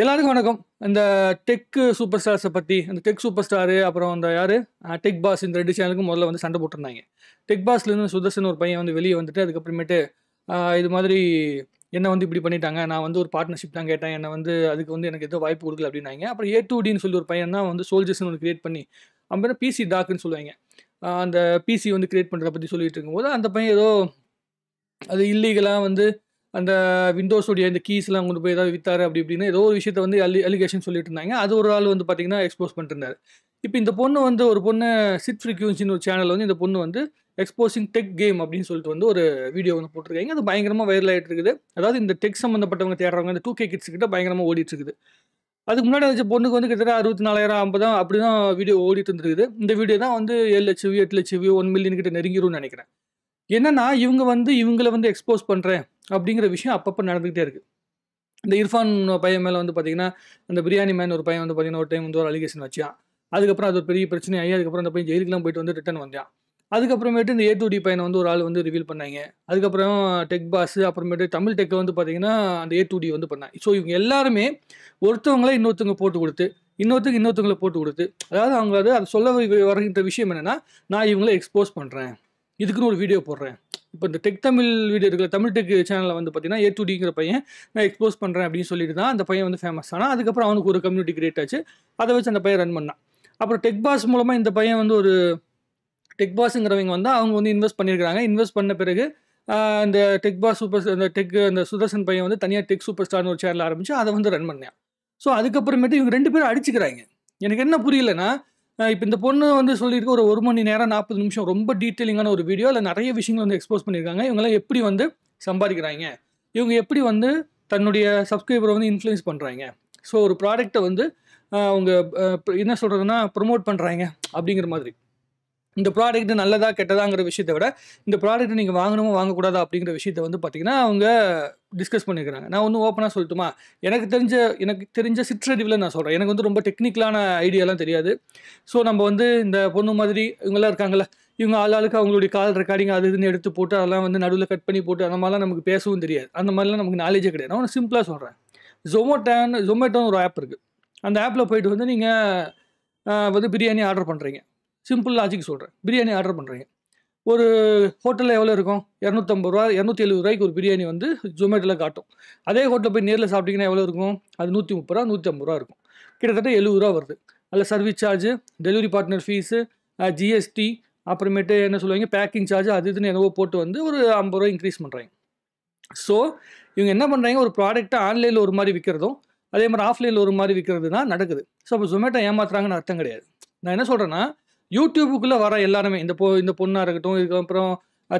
எல்லாருக்கும் வணக்கம். இந்த டெக் சூப்பர் ஸ்டார்ஸை பற்றி, அந்த டெக் சூப்பர் ஸ்டாரு, அப்புறம் அந்த யார் டெக் பாஸ், இந்த 2 சேனலுக்கும் முதல்ல வந்து சண்டை போட்டிருந்தாங்க. டெக் பாஸ்லேருந்து சுதர்சன் ஒரு பையன் வந்து வெளியே வந்துட்டு, அதுக்கப்புறமேட்டு இது மாதிரி என்ன வந்து இப்படி பண்ணிட்டாங்க, நான் வந்து ஒரு பார்ட்னர்ஷிப் தான் கேட்டேன், என்னை வந்து அதுக்கு வந்து எனக்கு எதுவும் வாய்ப்பு கொடுக்கல அப்படின்னாங்க. அப்புறம் A2Dன்னு சொல்லி ஒரு பையன் தான் வந்து சோல்ஜர்ஸ்னு ஒன்று கிரியேட் பண்ணி, அப்புறம் பிசி டாக்குன்னு சொல்லுவாங்க, அந்த பிசி வந்து கிரியேட் பண்ணுறதை பற்றி சொல்லிட்டு இருக்கும்போது, அந்த பையன் ஏதோ அது இல்லீகலாக வந்து அந்த விண்டோஸோடைய இந்த கீஸ்லாம் கொண்டு போய் ஏதாவது வித்தாரு அப்படி இப்படின்னு ஏதோ ஒரு விஷயத்த வந்து அலிகேஷன் சொல்லிட்டு இருந்தாங்க. அது ஒரு ஆள் வந்து பார்த்தீங்கன்னா எக்ஸ்போஸ் பண்ணிட்டு இருந்தாரு. இப்போ இந்த பொண்ணு வந்து ஒரு பொண்ணு சிட் ஃப்ரீக்வன்சின்னு ஒரு சேனல் வந்து இந்த பொண்ணு வந்து எக்ஸ்போசிங் டெக் கேம் அப்படின்னு சொல்லிட்டு வந்து ஒரு வீடியோ வந்து போட்டிருக்காங்க. அது பயங்கரமாக வைரல் ஆகிட்டு இருக்குது. அதாவது இந்த டெக் சம்மந்தப்பட்டவங்க தேடுறவங்க இந்த 2K கிட்ஸ் கிட்ட பயங்கரமாக ஓடிட்டு இருக்குது. அதுக்கு முன்னாடி வச்ச பொண்ணுக்கு வந்து கிட்டத்தட்ட 64,000 50 அப்படி தான் வீடியோ ஓடிட்டு இருந்துருக்குது. இந்த வீடியோ தான் வந்து 7 லட்சம் வியூ 8 லட்சம் வியூ 1 மில்லியன் கிட்ட நெருங்கிரும்னு நினைக்கிறேன். என்னன்னா இவங்க வந்து இவங்கள வந்து எக்ஸ்போஸ் பண்ணுறேன் அப்படிங்கிற விஷயம் அப்பப்போ நடந்துகிட்டே இருக்கு. இந்த இர்ஃபான் பையன் மேலே வந்து பார்த்தீங்கன்னா, அந்த பிரியாணி மேன் ஒரு பையன் வந்து பார்த்தீங்கன்னா ஒரு டைம் வந்து ஒரு அலிகேஷன் வச்சான். அதுக்கப்புறம் அது ஒரு பெரிய பிரச்சனையாகி அதுக்கப்புறம் அந்த பையன் ஜெயிலுக்குலாம் போயிட்டு வந்து ரிட்டர்ன் வந்தான். அதுக்கப்புறமேட்டு இந்த A2D பையனை வந்து ஒரு ஆள் வந்து ரிவீல் பண்ணாங்க. அதுக்கப்புறம் டெக் பாஸ், அப்புறமேட்டு தமிழ் டெக்கை வந்து பார்த்தீங்கன்னா அந்த A2D வந்து பண்ணாங்க. ஸோ இவங்க எல்லாருமே ஒருத்தவங்கள இன்னொருத்தவங்க போட்டு கொடுத்து, இன்னொருத்தவங்களை போட்டு கொடுத்து, அதாவது அவங்க அதை சொல்ல வருகின்ற விஷயம் என்னன்னா, நான் இவங்கள எக்ஸ்போஸ் பண்ணுறேன், இதுக்குன்னு ஒரு வீடியோ போடுறேன். இப்போ இந்த டெக் தமிழ் வீடியோ இருக்கிற தமிழ் டெக் சேனலில் வந்து பார்த்தீங்கன்னா A2Dங்கிற பையன் நான் எக்ஸ்போஸ் பண்ணுறேன் அப்படின்னு சொல்லிட்டு தான் அந்த பையன் வந்து ஃபேமஸ் ஆனால். அதுக்கப்புறம் அவனுக்கு ஒரு கம்யூனிட்டி கிரியேட் ஆச்சு. அதை வச்சு அந்த பையன் ரன் பண்ணான். அப்புறம் டெக் பாஸ் மூலமாக இந்த பையன் வந்து ஒரு டெக் பாஸுங்கிறவங்க வந்து அவங்க வந்து இன்வெஸ்ட் பண்ணியிருக்காங்க. இன்வெஸ்ட் பண்ண பிறகு இந்த டெக் பாஸ் சூப்பர் அந்த அந்த சுதர்சன் பையன் வந்து தனியாக டெக் சூப்பர் ஸ்டார்னு ஒரு சேனல் ஆரம்பிச்சு அதை வந்து ரன் பண்ணேன். ஸோ அதுக்கப்புறமேட்டு இவங்க 2 பேரும் அடிச்சுக்கிறாங்க. எனக்கு என்ன புரியலன்னா, இப்போ இந்த பொண்ணு வந்து சொல்லியிருக்க ஒரு 1 மணி நேரம் 40 நிமிஷம் ரொம்ப டீட்டெயிலிங்கான ஒரு வீடியோ, அதில் நிறைய விஷயங்கள் வந்து எக்ஸ்போஸ் பண்ணியிருக்காங்க. இவங்கெல்லாம் எப்படி வந்து சம்பாதிக்கிறாங்க, இவங்க எப்படி வந்து தன்னுடைய சப்ஸ்கிரைபரை வந்து இன்ஃப்ளூயன்ஸ் பண்ணுறாங்க, ஸோ ஒரு ப்ராடக்டை வந்து அவங்க என்ன சொல்கிறதுனா ப்ரொமோட் பண்ணுறாங்க அப்படிங்கிற மாதிரி. இந்த ப்ராடக்ட் நல்லதா கெட்டதாங்கிற விஷயத்தை விட இந்த ப்ராடக்ட் நீங்கள் வாங்கணுமா வாங்கக்கூடாதா அப்படிங்கிற விஷயத்தை வந்து பார்த்தீங்கன்னா அவங்க டிஸ்கஸ் பண்ணியிருக்கிறாங்க. நான் ஒன்றும் ஓப்பனாக சொல்லட்டுமா, எனக்கு தெரிஞ்ச சிற்றறிவில் நான் சொல்கிறேன். எனக்கு வந்து ரொம்ப டெக்னிக்கலான ஐடியாலாம் தெரியாது. ஸோ நம்ம வந்து இந்த பொண்ணு மாதிரி இவங்கெல்லாம் இருக்காங்கல்ல, இவங்க ஆளுக்கு அவங்களுடைய கால் ரெக்கார்டிங் அது இதுன்னு எடுத்து போட்டு அதெல்லாம் வந்து நடுவில் கட் பண்ணி போட்டு அந்த மாதிரிலாம் நமக்கு பேசவும் தெரியாது. அந்த மாதிரிலாம் நமக்கு நாலேஜே கிடையாது. நான் ஒன்று சிம்பிளாக சொல்கிறேன். ஜொமேட்டோன்னு ஒரு ஆப் இருக்குது. அந்த ஆப்பில் போயிட்டு வந்து நீங்கள் வந்து பிரியாணி ஆர்டர் பண்ணுறீங்க. சிம்பிள் லாஜிக் சொல்கிறேன். பிரியாணி ஆர்டர் பண்ணுறீங்க. ஒரு ஹோட்டலில் எவ்வளோ இருக்கும், 250 ரூபா 270 ரூபாய்க்கு ஒரு பிரியாணி வந்து ஜொமேட்டோவில் காட்டும். அதே ஹோட்டலில் போய் நேரில் சாப்பிட்டீங்கன்னா எவ்வளோ இருக்கும், அது 130 ரூபா 150 ரூபா இருக்கும். கிட்டத்தட்ட 70 ரூபா வருது. அதில் service charge, delivery partner fees, GST, அப்புறமேட்டு என்ன சொல்லுவாங்க பேக்கிங் சார்ஜ், அது இதுன்னு என்னவோ போட்டு வந்து ஒரு 50 ரூபா இன்க்ரீஸ் பண்ணுறாங்க. ஸோ இவங்க என்ன பண்ணுறாங்க, ஒரு ப்ராடக்ட்டை ஆன்லைனில் ஒரு மாதிரி விற்கிறதும் அதே மாதிரி ஆஃப்லைனில் ஒரு மாதிரி விற்கிறது தான் நடக்குது. ஸோ அப்போ ஜொமேட்டோ ஏமாத்துறாங்கன்னு அர்த்தம் கிடையாது. நான் என்ன சொல்கிறேன்னா, யூடியூபுக்குள்ளே வர எல்லாருமே இந்த பொண்ணாக இருக்கட்டும், இதுக்கப்புறம்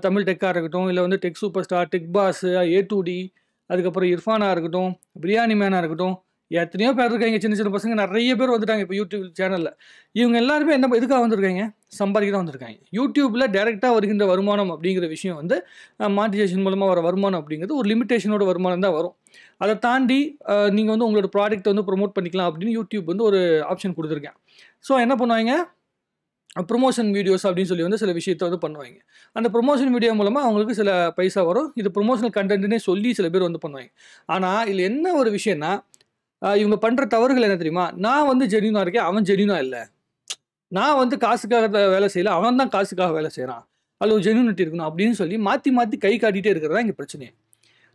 தமிழ் டெக்காக இருக்கட்டும், இல்லை வந்து tech super star, tech pass, A2D, அதுக்கப்புறம் இர்ஃபானாக இருக்கட்டும், பிரியாணி மேனாக இருக்கட்டும், எத்தனையோ பேர் இருக்காங்க. சின்ன சின்ன பசங்க நிறைய பேர் வந்துட்டாங்க இப்போ யூடியூப் சேனலில். இவங்க எல்லாருமே எதுக்காக வந்திருக்காங்க, சம்பாதிக்க தான் வந்திருக்காங்க. யூடியூப்பில் டைரெக்டாக வருகின்ற வருமானம் அப்படிங்கிற விஷயம் வந்து மானிட்டைசேஷன் மூலமாக வர வருமானம் அப்படிங்கிறது ஒரு லிமிட்டேஷனோட வருமானம் தான் வரும். அதை தாண்டி நீங்கள் வந்து உங்களோட ப்ராடக்ட்டை வந்து ப்ரொமோட் பண்ணிக்கலாம் அப்படின்னு யூடியூப் வந்து ஒரு ஆப்ஷன் கொடுத்துருக்கேன். ஸோ என்ன பண்ணுவாங்க, ப்ரொமோஷன் வீடியோஸ் அப்படின்னு சொல்லி வந்து சில விஷயத்தை வந்து பண்ணுவாங்க. அந்த ப்ரொமோஷன் வீடியோ மூலமாக அவங்களுக்கு சில பைசா வரும். இது ப்ரொமோஷனல் கண்டென்ட்னே சொல்லி சில பேர் வந்து பண்ணுவாங்க. ஆனால் இதில் என்ன ஒரு விஷயம்னா, இவங்க பண்ணுற தவறுகள் என்ன தெரியுமா, நான் வந்து ஜென்யூனாக இருக்கேன், அவன் ஜென்யூனாக இல்லை. நான் வந்து காசுக்காக வேலை செய்யலை, அவன் தான் காசுக்காக வேலை செய்கிறான், அதில் ஒரு ஜென்யூனிட்டி இருக்கணும் அப்படின்னு சொல்லி மாற்றி மாற்றி கை காட்டிகிட்டே இருக்கிறது தான் இங்கே பிரச்சனையே.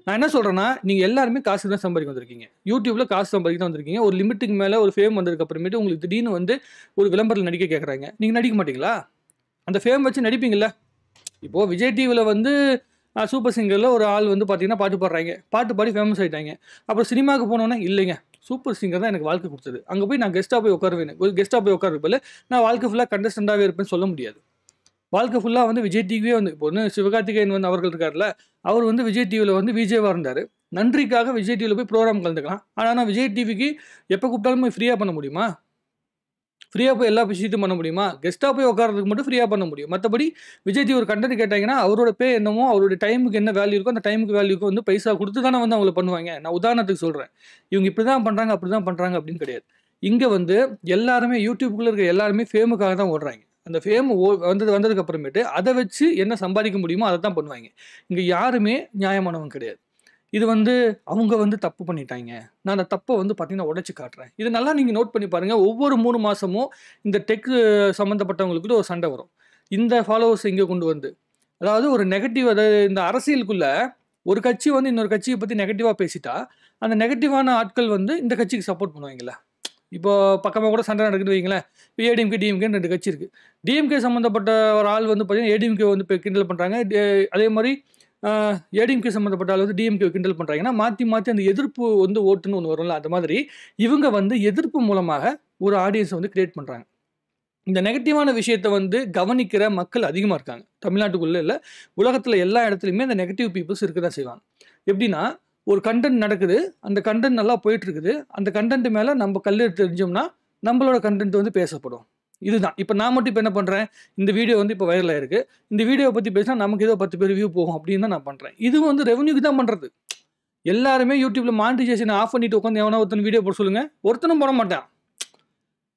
நான் என்ன சொல்கிறேன்னா, நீங்கள் எல்லாருமே காசு தான் சம்பாதிக்க வந்திருக்கீங்க. யூடியூப்பில் காசு சம்பாதிக்க தான் வந்திருக்கீங்க. ஒரு லிமிட்டுக்கு மேலே ஒரு ஃபேம் வந்ததுக்கு அப்புறமேட்டு உங்களுக்கு திடீர்னு வந்து ஒரு விளம்பரத்தில் நடிக்க கேட்குறாங்க. நீங்கள் நடிக்க மாட்டீங்களா? அந்த ஃபேம் வச்சு நடிப்பீங்கள்ல. இப்போது விஜய் டிவியில் வந்து சூப்பர் சிங்கரில் ஒரு ஆள் வந்து பார்த்தீங்கன்னா பாட்டு பாடுறாங்க, பாட்டு பாடி ஃபேமஸ் ஆகிட்டாங்க. அப்புறம் சினிமாவுக்கு போனோன்னே இல்லைங்க, சூப்பர் சிங்கர் தான் எனக்கு வாழ்க்கை கொடுத்தது, அங்கே போய் நான் கெஸ்ட்டாக போய் உட்காருவேன், ஒரு கெஸ்ட்டாக போய் உட்காருப்பேன், நான் வாழ்க்கை ஃபுல்லாக கண்டஸ்டண்ட்டாகவே இருப்பேன்னு சொல்ல முடியாது. வாழ்க்கை ஃபுல்லாக வந்து விஜய் டிவியே வந்து இப்போ ஒன்று சிவகார்த்திகேயன் வந்து அவர்கள் இருக்கார்ல, அவர் வந்து விஜய் டிவியில் வந்து விஜயவாக இருந்தார். நன்றிக்காக விஜய் டிவியில் போய் ப்ரோக்ராம் கலந்துக்கலாம். ஆனால் விஜய் டிவிக்கு எப்போ கூப்பிட்டாலும் போய் ஃப்ரீயாக பண்ண முடியுமா? ஃப்ரீயாக போய் எல்லா விஷயத்தையும் பண்ண முடியுமா? கெஸ்ட்டாக போய் உட்காரதுக்கு மட்டும் ஃப்ரீயாக பண்ண முடியும். மற்றபடி விஜய் டிவி ஒரு கண்டென்ட் கேட்டாங்கன்னா அவரோட பே என்னமோ, அவருடைய டைமுக்கு என்ன வேல்யூ இருக்கோ அந்த டைமுக்கு வேல்யூக்கு வந்து பைசா கொடுத்து தானே வந்து அவங்கள பண்ணுவாங்க. நான் உதாரணத்துக்கு சொல்கிறேன். இவங்க இப்படி தான் பண்ணுறாங்க அப்படி தான் பண்ணுறாங்க அப்படின்னு கிடையாது. இங்கே வந்து எல்லாருமே யூடியூப்புக்குள்ளே இருக்க எல்லாருமே ஃபேமுக்காக தான் ஓடுறாங்க. அந்த ஃபேம் வந்ததுக்கு அப்புறமேட்டு அதை வச்சு என்ன சம்பாதிக்க முடியுமோ அதை தான் பண்ணுவாங்க. இங்கே யாருமே நியாயமானவங்க கிடையாது. இது வந்து அவங்க வந்து தப்பு பண்ணிட்டாங்க. நான் அந்த தப்ப வந்து பார்த்தீங்கன்னா உடைச்சு காட்டுறேன். இது நல்லா நீங்க நோட் பண்ணி பாருங்க. ஒவ்வொரு 3 மாசமும் இந்த டெக் சம்மந்தப்பட்டவங்களுக்குள்ள ஒரு சண்டை வரும். இந்த ஃபாலோவர்ஸ் இங்க கொண்டு வந்து. அதாவது ஒரு நெகட்டிவ் அதாவது இந்த அரசியலுக்குள்ள ஒரு கட்சி வந்து இன்னொரு கட்சிய பத்தி நெகட்டிவா பேசிட்டா, அந்த நெகட்டிவான ஆட்கள் வந்து இந்த கட்சிக்கு சப்போர்ட் பண்ணுவாங்கல்ல. இப்போ பக்கமா கூட சண்டை நடக்குதுன்னு வைங்களேன். இப்போ ஏடிஎம்கே, டிஎம்கேன்னு 2 கட்சி இருக்கு. டிஎம்கே சம்மந்தப்பட்ட ஒரு ஆள் வந்து பார்த்தீங்கன்னா, ஏடிஎம்கே வந்து இப்ப கிண்டல் பண்றாங்க. அதே மாரி அ ஏடிஎம்கே சம்மந்தப்பட்ட ஆள் வந்து டிஎம்கேவ கிண்டல் பண்றாங்கன்னா, மாத்தி மாத்தி அந்த எதிர்ப்பு வந்து ஓட்டுன்னு ஒண்ணு வரும்ல, அந்த மாதிரி இவங்க வந்து எதிர்ப்பு மூலமாக ஒரு ஆடியன்ஸ வந்து கிரியேட் பண்றாங்க. இந்த நெகட்டிவான விஷயத்த வந்து கவனிக்கிற மக்கள் அதிகமா இருக்காங்க. தமிழ்நாட்டுக்குள்ள இல்ல, உலகத்துல எல்லா இடத்துலயுமே அந்த நெகட்டிவ் பீப்பிள்ஸ் இருக்க தான் செய்வாங்க. எப்படின்னா, ஒரு கன்டென்ட் நடக்குது. அந்த கன்டென்ட் நல்லா போயிட்டு இருக்குது. அந்த கன்டென்ட் மேல நம்ம கல் எடுத்து எறிஞ்சோம்னா, நம்மளோட கன்டென்ட் வந்து பேசப்படும். இதுதான். இப்ப நான் மட்டும் இப்ப என்ன பண்றேன், இந்த வீடியோ வந்து இப்ப வைரல் ஆயிருக்கு. இந்த வீடியோவ பத்தி பேசினா நமக்கு ஏதோ 10 பேர் வியூ போகும் அப்படின்னு தான் நான் பண்றேன். இதுவும் வந்து ரெவென்யூக்கு தான் பண்றது. எல்லாருமே YouTubeல மானிடைசேஷன் ஆஃப் பண்ணிட்டு உட்கார்ந்து எவனோ ஒருத்தன் வீடியோ போட சொல்லுங்க. ஒருத்தனும் போட மாட்டான்.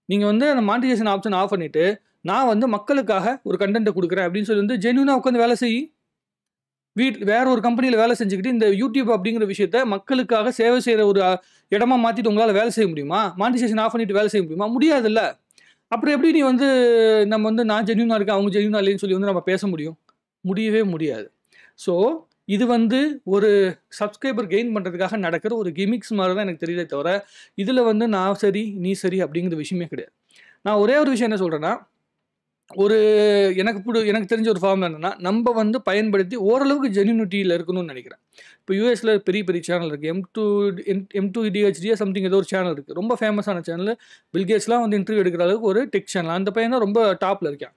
நீங்க வந்து அந்த மானிடைசேஷன் ஆப்ஷன் ஆஃப் பண்ணிட்டு, நான் வந்து மக்களுக்காக ஒரு கன்டென்ட்ட குடுக்குறேன் அப்படின்னு சொல்லி வந்து ஜென்யூனா உட்கார்ந்து வேலை செய். வேற ஒரு கம்பெனியில வேலை செஞ்சுக்கிட்டு இந்த YouTube அப்படிங்கிற விஷயத்த மக்களுக்காக சேவை செய்யற ஒரு இடமா மாத்திட்டு உங்களால வேலை செய்ய முடியுமா? மானிடைசேஷன் ஆஃப் பண்ணிட்டு வேலை செய்ய முடியுமா? முடியாதுல்ல. அப்புறம் எப்படி நீ வந்து நம்ம வந்து நான் ஜென்யூனா இருக்கேன், அவங்க ஜென்யூனா இல்லைன்னு சொல்லி வந்து நம்ம பேச முடியும்? முடியவே முடியாது. ஸோ, இது வந்து ஒரு சப்ஸ்கிரைபர் கெயின் பண்றதுக்காக நடக்கிற ஒரு கிமிக்ஸ் மாரி தான் எனக்கு தெரியுதே தவிர, இதுல வந்து நான் சரி, நீ சரி அப்படிங்கிற விஷயமே கிடையாது. நான் ஒரே ஒரு விஷயம் என்ன சொல்றேன்னா, ஒரு எனக்கு தெரிஞ்ச ஒரு ஃபார்முலா என்னன்னா, நம்ப வந்து பயன்படுத்தி ஓரளவுக்கு ஜென்யூனிட்டில இருக்கணும்னு நெனைக்கிறேன். இப்போ யுஎஸ்ல பெரிய பெரிய சேனல் இருக்கு. M2 DHD சம்திங் ஏதோ ஒரு சேனல் இருக்கு. ரொம்ப ஃபேமஸான சேனல். பில் கேட்ஸ்லாம் வந்து இன்டர்வியூ எடுக்கிற அளவுக்கு ஒரு டெக் சேனல். அந்த பையன் தான் ரொம்ப டாப்ல இருக்கான்.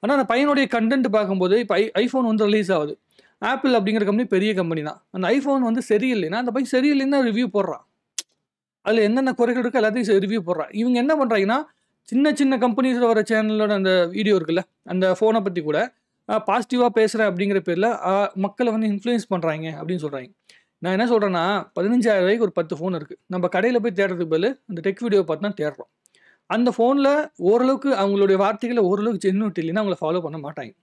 ஆனா அந்த பையனுடைய கன்டென்ட் பார்க்கும்போது, இப்ப ஐஃபோன் வந்து ரிலீஸ் ஆகுது. ஆப்பிள் அப்படிங்கிற கம்பெனி பெரிய கம்பெனி தான். அந்த ஐஃபோன் வந்து சரியில்லைன்னா, அந்த பையன் சரியில்லைன்னு தான் ரிவ்யூ போடுறான். அதுல என்னென்ன குறைகள் இருக்கோ எல்லாத்தையும் ரிவ்யூ போடுறான். இவங்க என்ன பண்றாங்கன்னா, சின்ன சின்ன கம்பெனிஸ்ல வர சேனலோட அந்த வீடியோ இருக்குல்ல, அந்த ஃபோன பத்தி கூட பாசிட்டிவா பேசுறேன் அப்படிங்கிற பேர்ல மக்கள வந்து இன்ஃப்ளூயன்ஸ் பண்றாய்ங்க அப்படின்னு சொல்றாய்ங்க. நான் என்ன சொல்றேன்னா, ரூ. 15,000 ஒரு 10 ஃபோன் இருக்கு. நம்ம கடையில போய் தேடுறதுக்கு பதிலு அந்த டெக் வீடியோ பார்த்து தான் தேடுறோம். அந்த ஃபோன்ல ஓரளவுக்கு அவங்களுடைய வார்த்தைகள்ல ஓரளவுக்கு ஜென்யூனிட்டி இல்லைன்னா அவங்கள ஃபாலோ பண்ண மாட்டாய்ங்க.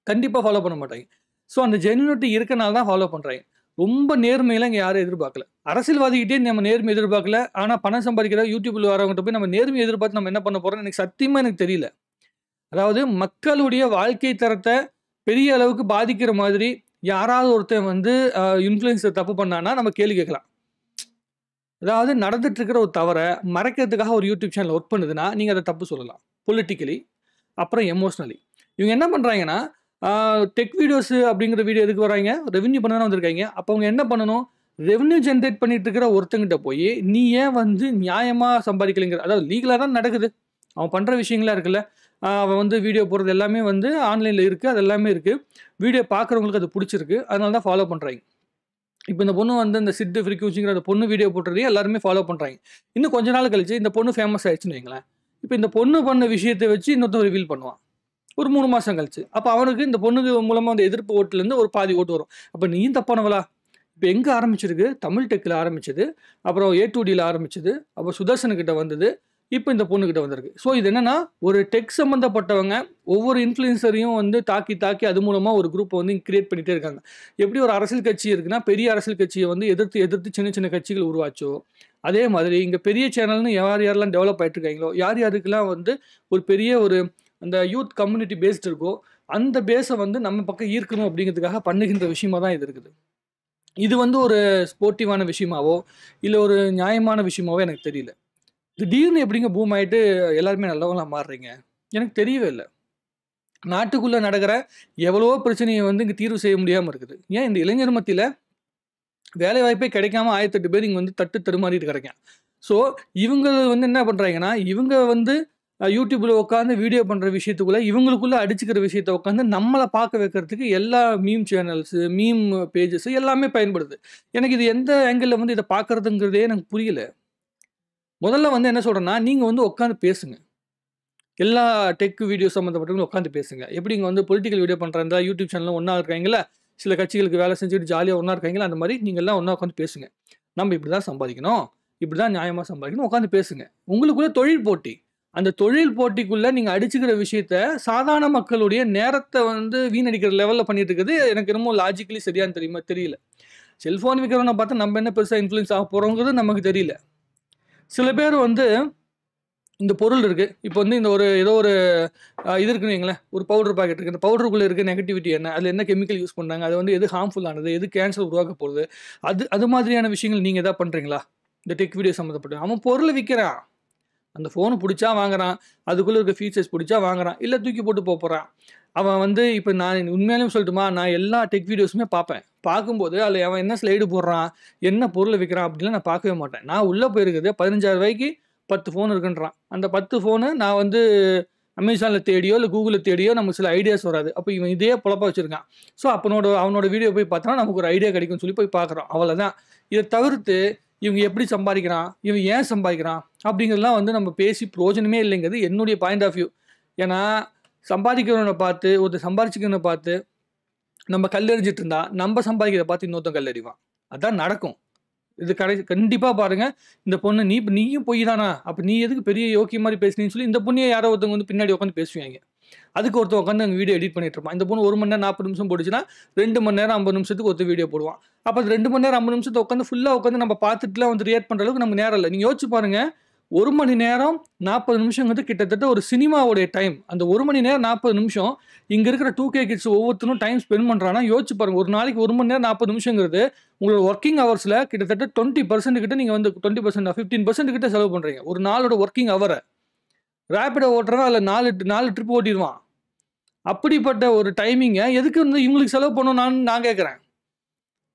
கண்டிப்பா ஃபாலோ பண்ண மாட்டாய்ங்க. ஸோ அந்த ஜென்யூனிட்டி இருக்கனால தான் ஃபாலோ பண்றாய்ங்க. ரொம்ப நேர்மையெல்லாம் இங்க யாரும் எதிர்பார்க்கல. அரசியல்வாதிகிட்டயே நம்ம நேர்மை எதிர்பார்க்கல. ஆனா பணம் சம்பாதிக்கிற YouTubeல வரவங்ககிட்ட போய் நம்ம நேர்மைய எதிர்பார்த்து நம்ம என்ன பண்ண போறோம்னு எனக்கு சத்தியமா எனக்கு தெரியல. அதாவது மக்களுடைய வாழ்க்கை தரத்த பெரிய அளவுக்கு பாதிக்கிற மாதிரி யாராவது ஒருத்தன் வந்து இன்ஃப்ளூயன்சர் தப்பு பண்ணான்னா நம்ம கேள்வி கேட்கலாம். அதாவது நடந்துட்டு இருக்கிற ஒரு தவற மறைக்கிறதுக்காக ஒரு யூடியூப் சேனல் ஒர்க் பண்ணுதுன்னா, நீங்க அத தப்பு சொல்லலாம். பொலிட்டிக்கலி, அப்புறம் எமோஷனலி. இவங்க என்ன பண்றாங்கன்னா, டெக் வீடியோஸ் அப்படிங்கிற வீடியோ எதுக்கு வராய்ங்க? ரெவென்யூ பண்ண தானே வந்திருக்காய்ங்க. அப்ப அவங்க என்ன பண்ணணும்? ரெவென்யூ ஜெனரேட் பண்ணிட்டு இருக்கிற ஒருத்தங்கிட்ட போயி, நீ ஏன் வந்து நியாயமா சம்பாதிக்கலைங்கிற அதாவது லீகலா தான் நடக்குது. அவன் பண்ற விஷயங்கள்லாம் இருக்குல்ல. அவன் வந்து வீடியோ போடுறது எல்லாமே வந்து ஆன்லைன்ல இருக்கு. அது எல்லாமே இருக்கு. வீடியோ பார்க்குறவங்களுக்கு அது புடிச்சிருக்கு. அதனால தான் ஃபாலோ பண்றாய்ங்க. இப்ப இந்த பொண்ணு வந்து இந்த சிட் ஃப்ரீக்வன்சிங்கிற அந்த பொண்ணு வீடியோ போட்டதையும் எல்லாருமே ஃபாலோ பண்றாய்ங்க. இன்னும் கொஞ்ச நாள் கழிச்சு இந்த பொண்ணு ஃபேமஸ் ஆயிடுச்சுன்னு வைங்களேன். இப்ப இந்த பொண்ணு பண்ண விஷயத்த வச்சு இன்னொருத்தன் ரிவீல் பண்ணுவான். ஒரு 3 மாசம் கழிச்சு. அப்ப அவனுக்கு இந்த பொண்ணுக்கு மூலமா அந்த எதிர்ப்பு ஓட்டுலேருந்து ஒரு பாதி ஓட்டு வரும். அப்ப நீயும் தப்பானவளா? இப்ப எங்க ஆரம்பிச்சிருக்கு? தமிழ் டெக்ல ஆரம்பிச்சது. அப்புறம் A2Dல ஆரம்பிச்சது. அப்புறம் சுதர்சன் கிட்ட வந்தது. இப்ப இந்த பொண்ணுகிட்ட வந்திருக்கு. ஸோ இது என்னன்னா, ஒரு டெக் சம்மந்தப்பட்டவங்க ஒவ்வொரு இன்ஃப்ளூயன்சரையும் வந்து தாக்கி, தாக்கி அது மூலமா ஒரு குரூப்ப வந்து கிரியேட் பண்ணிட்டே இருக்காங்க. எப்படி ஒரு அரசியல் கட்சி இருக்குன்னா, பெரிய அரசியல் கட்சிய வந்து எதிர்த்து, எதிர்த்து சின்ன, சின்ன கட்சிகள் உருவாச்சோ, அதே மாதிரி இங்க பெரிய சேனல்னு யார் யாரெல்லாம் டெவலப் ஆயிட்டு இருக்காங்களோ, யார் யாருக்கெல்லாம் வந்து ஒரு பெரிய ஒரு அந்த யூத் கம்யூனிட்டி பேஸ்ட் இருக்கோ, அந்த பேஸ வந்து நம்ம பக்கம் ஈர்க்கணும் அப்படிங்கிறதுக்காக பண்ணுகின்ற விஷயமா தான் இது இருக்குது. இது வந்து ஒரு ஸ்போர்ட்டிவான விஷயமாவோ, இல்ல ஒரு நியாயமான விஷயமாவோ எனக்கு தெரியல. திடீர்னு எப்படிங்க பூம் ஆயிட்டு எல்லாருமே நல்லவங்களா மாறுறீங்க? எனக்கு தெரியவே இல்ல. நாட்டுக்குள்ள நடக்கிற எவ்வளவோ பிரச்சனைய வந்து இங்க தீர்வு செய்ய முடியாம இருக்குது. ஏன் இந்த இளைஞர் மத்தியில வேலைவாய்ப்பே கிடைக்காம 1008 பேர் இங்க வந்து தட்டு தடுமாறிட்டு கிடக்கான். ஸோ இவங்க வந்து என்ன பண்றாங்கன்னா, இவங்க வந்து YouTubeல உட்காந்து வீடியோ பண்ற விஷயத்துக்குள்ள, இவங்களுக்குள்ள அடிச்சுக்கிற விஷயத்த உட்காந்து நம்மள பார்க்க வைக்கிறதுக்கு எல்லா மீம் சேனல்ஸ், மீம் பேஜஸ் எல்லாமே பயன்படுது. எனக்கு இது எந்த ஆங்கிள்ல வந்து இத பார்க்கறதுங்கிறதே எனக்கு புரியல. முதல்ல வந்து என்ன சொல்றேன்னா, நீங்க வந்து உட்காந்து பேசுங்க. எல்லா டெக் வீடியோ சம்மந்தப்பட்டவங்களும் உட்காந்து பேசுங்க. எப்படி இங்க வந்து பொலிட்டிக்கல் வீடியோ பண்ற இந்த யூடியூப் சேனல்ல ஒண்ணா இருக்காங்கல்ல, சில கட்சிகளுக்கு வேலை செஞ்சுட்டு ஜாலியா ஒண்ணா இருக்காங்கல்ல, அந்த மாரி நீங்க எல்லாம் ஒண்ணா உட்காந்து பேசுங்க. நம்ம இப்படிதான் சம்பாதிக்கணும். இப்படிதான் நியாயமா சம்பாதிக்கணும். உட்காந்து பேசுங்க. உங்களுக்குள்ள தொழில் போட்டி. அந்த தொழில் போட்டிக்குள்ள நீங்க அடிச்சுக்கிற விஷயத்த சாதாரண மக்களுடைய நேரத்த வந்து வீணடிக்கிற லெவல்ல பண்ணிட்டு இருக்குது. எனக்கு என்னமோ லாஜிக்கலி சரியான்னு தெரியல. செல்ஃபோன் விற்கிறவனை பார்த்தா நம்ம என்ன பெருசாக இன்ஃப்ளூயன்ஸ் ஆக போகிறோங்கிறது நமக்கு தெரியல. சில பேர் வந்து இந்த பொருள் இருக்குது, இப்போ வந்து இந்த ஒரு ஏதோ ஒரு இது இருக்குன்னு வைங்களேன், ஒரு பவுடர் பாக்கெட் இருக்குது, இந்த பவுடருக்குள்ளே இருக்க நெகட்டிவிட்டி என்ன, அதில் என்ன கெமிக்கல் யூஸ் பண்ணுறாங்க, அது வந்து எது ஹார்ம்ஃபுல்லானது, எது கேன்சர் உருவாக்க போகுது, அது மாதிரியான விஷயங்கள் நீங்கள் எதாவது பண்ணுறீங்களா? இந்த டெக் வீடியோ சம்மந்தப்பட்டு அவன் பொருளை விற்கிறான், அந்த ஃபோனு பிடிச்சா வாங்குறான், அதுக்குள்ளே இருக்க ஃபீச்சர்ஸ் பிடிச்சா வாங்குறான், இல்லை தூக்கி போட்டு போகிறான். அவன் வந்து இப்போ நான் உண்மையிலேயும் சொல்லட்டுமா, நான் எல்லா டெக் வீடியோஸுமே பார்ப்பேன். பார்க்கும்போது அதில் அவன் என்ன ஸ்லைடு போடுறான், என்ன பொருளை விற்கிறான் அப்படின்லாம் நான் பார்க்கவே மாட்டேன். நான் உள்ளே போயிருக்குது 15,000 10 ஃபோன் இருக்குன்றான். அந்த 10 ஃபோனு நான் வந்து அமேசானில் தேடியோ இல்லை கூகுளில் தேடியோ நமக்கு சில ஐடியாஸ் வராது. அப்போ இவன் இதே பொழப்பா வச்சுருக்கான். ஸோ அவனோட வீடியோ போய் பார்த்தோன்னா நமக்கு ஒரு ஐடியா கிடைக்கும்னு சொல்லி போய் பார்க்குறோம், அவ்வளோதான். இதை தவிர்த்து இவங்க எப்படி சம்பாதிக்கிறான், இவன் ஏன் சம்பாதிக்கிறான் அப்படிங்கிறதுலாம் வந்து நம்ம பேசி பிரயோஜனமே இல்லைங்கிறது என்னுடைய பாயிண்ட் ஆஃப் வியூ. ஏன்னா சம்பாதிக்கிறவனை பார்த்து ஒருத்தர் சம்பாதிச்சிக்கிறவனை பார்த்து நம்ம கல்லெறிஞ்சிட்டு இருந்தா நம்ம சம்பாதிக்கிறத பார்த்து இன்னொருத்தன் கல்லெறிவான். அதான் நடக்கும். இது கண்டிப்பாக பாருங்கள். இந்த பொண்ணு நீயும் பொய் தானா, அப்போ நீ எதுக்கு பெரிய யோக்கிய மாதிரி பேசுனீன்னு சொல்லி இந்த பொண்ணையே யாரோ ஒருத்தவங்க வந்து பின்னாடி உட்காந்து பேசுவாங்க. அதுக்கு ஒருத்தர் உட்காந்து அங்கே வீடியோ எடிட் பண்ணிட்டு இருப்பான். இந்த பொண்ணு 1 மணி நேரம் 40 நிமிஷம் போட்டுச்சுன்னா 2 மணி நேரம் 50 நிமிஷத்துக்கு ஒருத்தர் வீடியோ போடுவான். அப்போ அது 2 மணி நேரம் 50 நிமிஷத்தை உட்காந்து ஃபுல்லாக உட்காந்து நம்ம பார்த்துட்டுலாம் வந்து ரியாக்ட் பண்ணுற அளவுக்கு நம்ம நேரம் இல்லை. நீங்கள் யோசிச்சு பாருங்கள், 1 மணி நேரம் 40 நிமிஷங்கிறது கிட்டத்தட்ட ஒரு சினிமாவுடைய டைம். அந்த 1 மணி நேரம் 40 நிமிஷம் இங்கே இருக்கிற 2K கிட்ஸ் ஒவ்வொருத்தரும் டைம் ஸ்பெண்ட் பண்ணுறான்னா யோசிச்சு பாருங்கள். ஒரு நாளைக்கு 1 மணி நேரம் 40 நிமிஷங்கிறது உங்களோட ஒர்க்கிங் ஹவர்ஸில் கிட்டத்தட்ட 20% கிட்ட நீங்கள் வந்து 20% 15% கிட்ட செலவு பண்ணுறீங்க. ஒரு நாளோட ஒர்க்கிங் ஹவரை ரேப்பிடோ ஓட்டுறவன் அதில் 4 ட்ரிப் ஓட்டிடுவான். அப்படிப்பட்ட ஒரு டைமிங்கை எதுக்கு வந்து இவங்களுக்கு செலவு பண்ணணும் நான் கேட்குறேன்.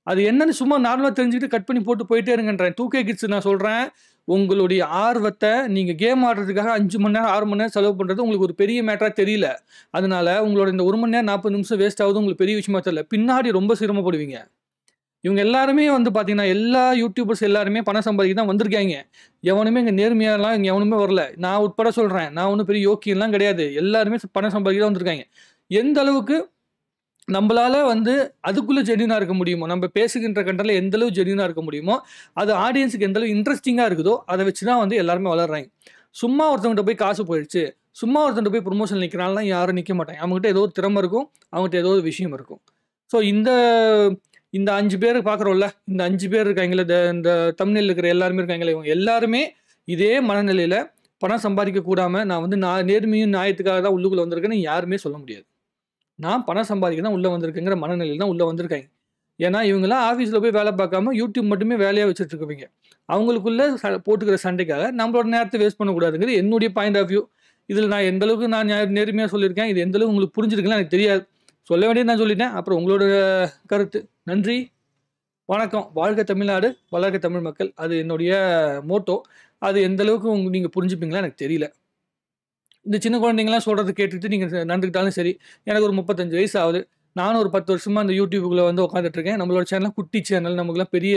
அது என்னன்னு சும்மா நார்மலாக தெரிஞ்சுக்கிட்டு கட் பண்ணி போட்டு போயிட்டே இருங்கன்றேன். 2K கிட்ஸ் நான் சொல்கிறேன், உங்களுடைய ஆர்வத்தை நீங்கள் கேம் ஆடுறதுக்காக 5 மணி நேரம் 6 மணி நேரம் செலவு பண்ணுறது உங்களுக்கு ஒரு பெரிய மேட்டராக தெரியல. அதனால உங்களோட இந்த 1 மணி நேரம் 40 நிமிஷம் வேஸ்ட் ஆகுது உங்களுக்கு பெரிய விஷயமா தெரியல. பின்னாடி ரொம்ப சிரமப்படுவீங்க. இவங்க எல்லாருமே வந்து பார்த்தீங்கன்னா எல்லா யூடியூபர்ஸ் எல்லாருமே பணம் சம்பாதிக்க தான் வந்திருக்காங்க. எவனுமே இங்கே நேர்மையாலாம் இங்கே எவனுமே வரல. நான் உட்பட சொல்கிறேன், நான் ஒன்றும் பெரிய யோக்கியெல்லாம் கிடையாது. எல்லாருமே பணம் சம்பாதிக்க தான் வந்திருக்காங்க. எந்த அளவுக்கு நம்மளால வந்து அதுக்குள்ளே ஜென்யூனாக இருக்க முடியுமோ, நம்ம பேசுகின்ற கண்டென்ட்டில் எந்த அளவு ஜென்யூனாக இருக்க முடியுமோ, அது ஆடியன்ஸுக்கு எந்த அளவு இன்ட்ரெஸ்டிங்காக இருக்குதோ அதை வச்சு தான் வந்து எல்லாருமே வளர்றாங்க. சும்மா ஒருத்தவங்கிட்ட போய் காசு போயிடுச்சு, சும்மா ஒருத்தவங்கிட்ட போய் ப்ரொமோஷன் நிற்கிறான்லாம் யாரும் நிற்க மாட்டாங்க. அவங்ககிட்ட ஏதோ ஒரு திறமை இருக்கும், அவங்ககிட்ட ஏதோ ஒரு விஷயம் இருக்கும். ஸோ இந்த 5 பேர் பார்க்குறோம்ல, இந்த 5 பேர் இருக்காங்களே, இந்த தம்ப்நெயில்ல இருக்கிற எல்லாருமே இருக்காங்களே, இவங்க எல்லாருமே இதே மனநிலையில் பணம் சம்பாதிக்க கூடாமல் நான் வந்து நேர்மையும் நியாயத்துக்காக தான் உள்ளுக்குள்ளே வந்திருக்கேன்னு யாருமே சொல்ல முடியாது. நான் பணம் சம்பாதிக்க தான் உள்ளே வந்திருக்கேங்கிற மனநிலையில் தான் உள்ளே வந்திருக்காங்க. ஏன்னா இவங்களாம் ஆஃபீஸில் போய் வேலை பார்க்காம யூடியூப் மட்டுமே வேலையாக வச்சுட்ருக்குவீங்க. அவங்களுக்குள்ளே போட்டுக்கிற சண்டைக்காக நம்மளோட நேரத்தை வேஸ்ட் பண்ணக்கூடாதுங்கிறது என்னுடைய பாயிண்ட் ஆஃப் வியூ. இதில் நான் எந்தளவுக்கு நான் நேர்மையாக சொல்லியிருக்கேன், இது எந்தளவுக்கு உங்களுக்கு புரிஞ்சிருக்குன்னு எனக்கு தெரியாது. சொல்ல வேண்டியது நான் சொல்லிட்டேன். அப்புறம் உங்களோட கருத்து. நன்றி, வணக்கம். வாழ்க தமிழ்நாடு, வளர்க தமிழ் மக்கள். அது என்னுடைய மோட்டோ. அது எந்தளவுக்கு நீங்கள் புரிஞ்சுப்பீங்களா எனக்கு தெரியல. இந்த சின்ன குழந்தைங்களாம் சொல்கிறது கேட்டுட்டு நீங்கள் நடந்துக்கிட்டாலும் சரி. எனக்கு ஒரு 35 வயசு ஆகுது. நானும் ஒரு 10 வருஷமாக அந்த யூடியூபுக்குள்ளே வந்து உட்காந்துட்ருக்கேன். நம்மளோட சேனல் குட்டி சேனல், நமக்குலாம் பெரிய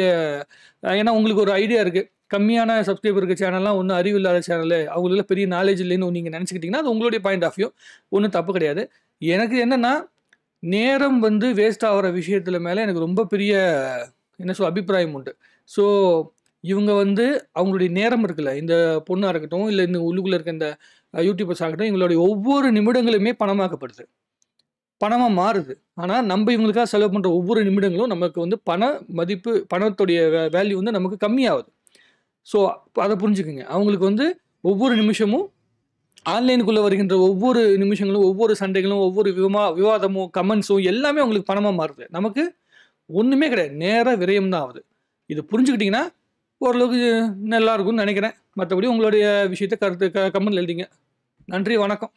ஏன்னா உங்களுக்கு ஒரு ஐடியா இருக்குது, கம்மியான சப்ஸ்கிரைபர் இருக்க சேனல்லாம் ஒன்றும் அறிவு இல்லாத சேனல், அவங்களுக்கு பெரிய நாலேஜ் இல்லைன்னு நீங்கள் நினச்சிக்கிட்டிங்கன்னா அது உங்களுடைய பாயிண்ட் ஆஃப் வியூ, ஒன்றும் தப்பு கிடையாது. எனக்கு என்னென்னா நேரம் வந்து வேஸ்ட் ஆகிற விஷயத்தில் மேலே எனக்கு ரொம்ப பெரிய அபிப்பிராயம் உண்டு. ஸோ இவங்க வந்து அவங்களுடைய நேரம் இருக்குல்ல, இந்த பொண்ணாக இருக்கட்டும் இல்லை இந்த உள்ளுக்குள்ளே இருக்க இந்த யூடியூபர்ஸ் ஆகட்டும், இவங்களுடைய ஒவ்வொரு நிமிடங்களுமே பணமாக்கப்படுது, பணமாக மாறுது. ஆனால் நம்ம இவங்களுக்காக செலவு பண்ணுற ஒவ்வொரு நிமிடங்களும் நமக்கு வந்து மதிப்பு, பணத்துடைய வேல்யூ வந்து நமக்கு கம்மியாகுது. ஸோ அதை புரிஞ்சுக்குங்க. அவங்களுக்கு வந்து ஒவ்வொரு நிமிஷமும் ஆன்லைனுக்குள்ளே வருகின்ற ஒவ்வொரு நிமிஷங்களும், ஒவ்வொரு சண்டைகளும், ஒவ்வொரு விவாதமும், கமெண்ட்ஸும் எல்லாமே அவங்களுக்கு பணமாக மாறுது. நமக்கு ஒன்றுமே கிடையாது, நேராக விரயம் தான் ஆகுது. இது புரிஞ்சுக்கிட்டிங்கன்னா ஓரளவுக்கு நல்லா இருக்கும்னு நினைக்கிறேன். மற்றபடி உங்களுடைய விஷயத்தை கமெண்ட்ல எழுதிங்க. நன்றி, வணக்கம்.